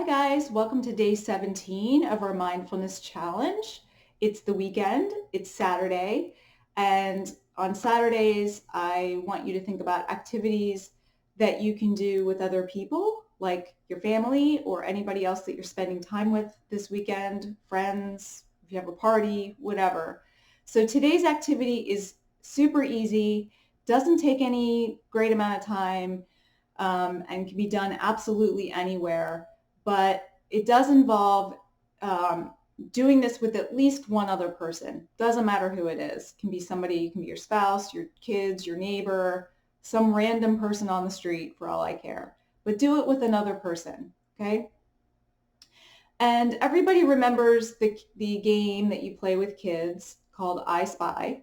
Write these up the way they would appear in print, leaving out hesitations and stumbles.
Hi guys, welcome to day 17 of our mindfulness challenge. It's the weekend, it's Saturday, and on Saturdays I want you to think about activities that you can do with other people, like your family or anybody else that you're spending time with this weekend, friends, if you have a party, whatever. So today's activity is super easy, doesn't take any great amount of time, and can be done absolutely anywhere, but it does involve doing this with at least one other person. Doesn't matter who it is. It can be somebody, it can be your spouse, your kids, your neighbor, some random person on the street for all I care. But do it with another person, okay? And everybody remembers the game that you play with kids called I Spy.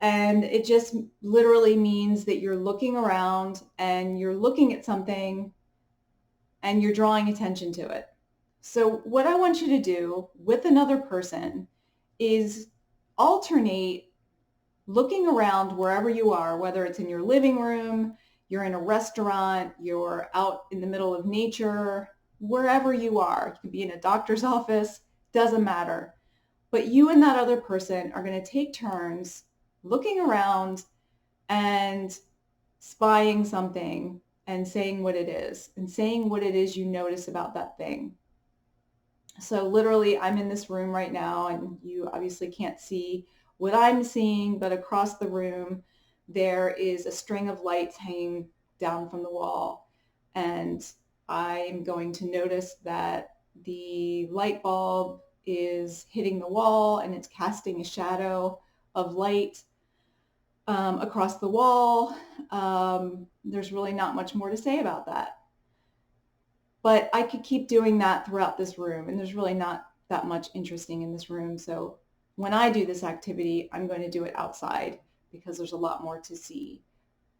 And it just literally means that you're looking around and you're looking at something and you're drawing attention to it. So what I want you to do with another person is alternate looking around wherever you are, whether it's in your living room, you're in a restaurant, you're out in the middle of nature, wherever you are. You could be in a doctor's office, doesn't matter. But you and that other person are going to take turns looking around and spying something and saying what it is and saying what it is you notice about that thing. So literally, I'm in this room right now and you obviously can't see what I'm seeing, but across the room, there is a string of lights hanging down from the wall. And I'm going to notice that the light bulb is hitting the wall and it's casting a shadow of light across the wall. There's really not much more to say about that. But I could keep doing that throughout this room, and there's really not that much interesting in this room. So when I do this activity, I'm going to do it outside because there's a lot more to see.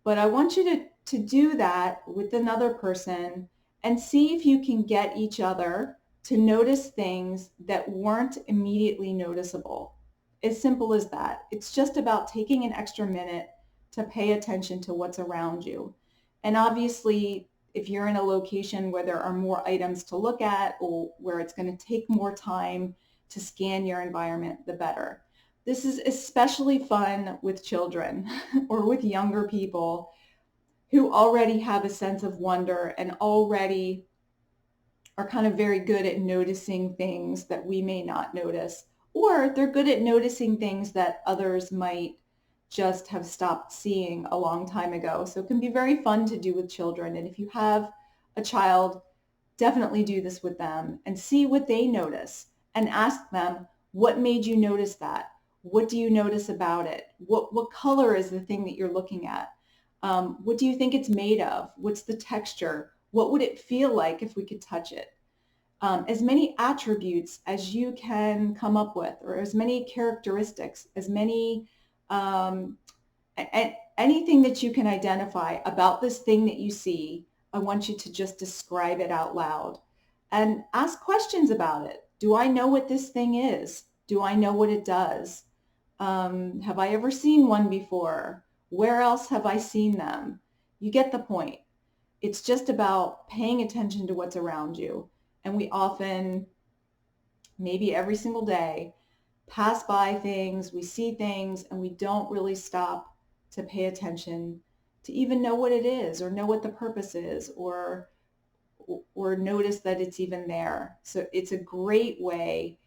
But I want you to do that with another person and see if you can get each other to notice things that weren't immediately noticeable. As simple as that. It's just about taking an extra minute to pay attention to what's around you. And obviously, if you're in a location where there are more items to look at or where it's going to take more time to scan your environment, the better. This is especially fun with children or with younger people who already have a sense of wonder and already are kind of very good at noticing things that we may not notice, or they're good at noticing things that others might just have stopped seeing a long time ago. So it can be very fun to do with children. And if you have a child, definitely do this with them and see what they notice and ask them, what made you notice that? What do you notice about it? What color is the thing that you're looking at? What do you think it's made of? What's the texture? What would it feel like if we could touch it? As many attributes as you can come up with, or as many characteristics, as many anything that you can identify about this thing that you see. I want you to just describe it out loud and ask questions about it. Do I know what this thing is? Do I know what it does? Have I ever seen one before? Where else have I seen them? You get the point. It's just about paying attention to what's around you. And we often, maybe every single day, pass by things, we see things, and we don't really stop to pay attention to even know what it is or know what the purpose is or notice that it's even there. So it's a great way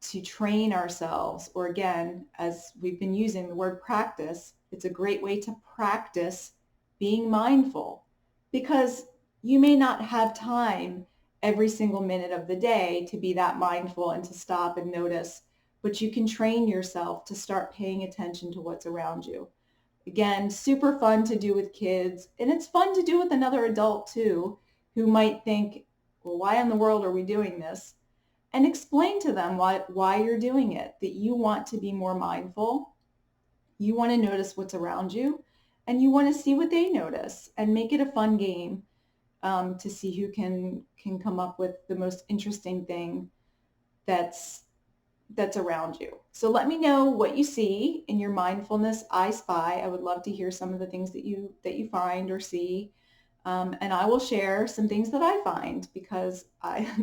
to train ourselves, or again, as we've been using the word practice, it's a great way to practice being mindful, because you may not have time every single minute of the day to be that mindful and to stop and notice, but you can train yourself to start paying attention to what's around you. Again, super fun to do with kids, and it's fun to do with another adult too, who might think, well, why in the world are we doing this? And explain to them why you're doing it, that you want to be more mindful, you want to notice what's around you, and you want to see what they notice, and make it a fun game to see who can come up with the most interesting thing that's around you. So let me know what you see in your mindfulness I Spy. I would love to hear some of the things that you find or see. And I will share some things that I find because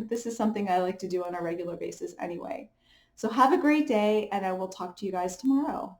this is something I like to do on a regular basis anyway. So have a great day, and I will talk to you guys tomorrow.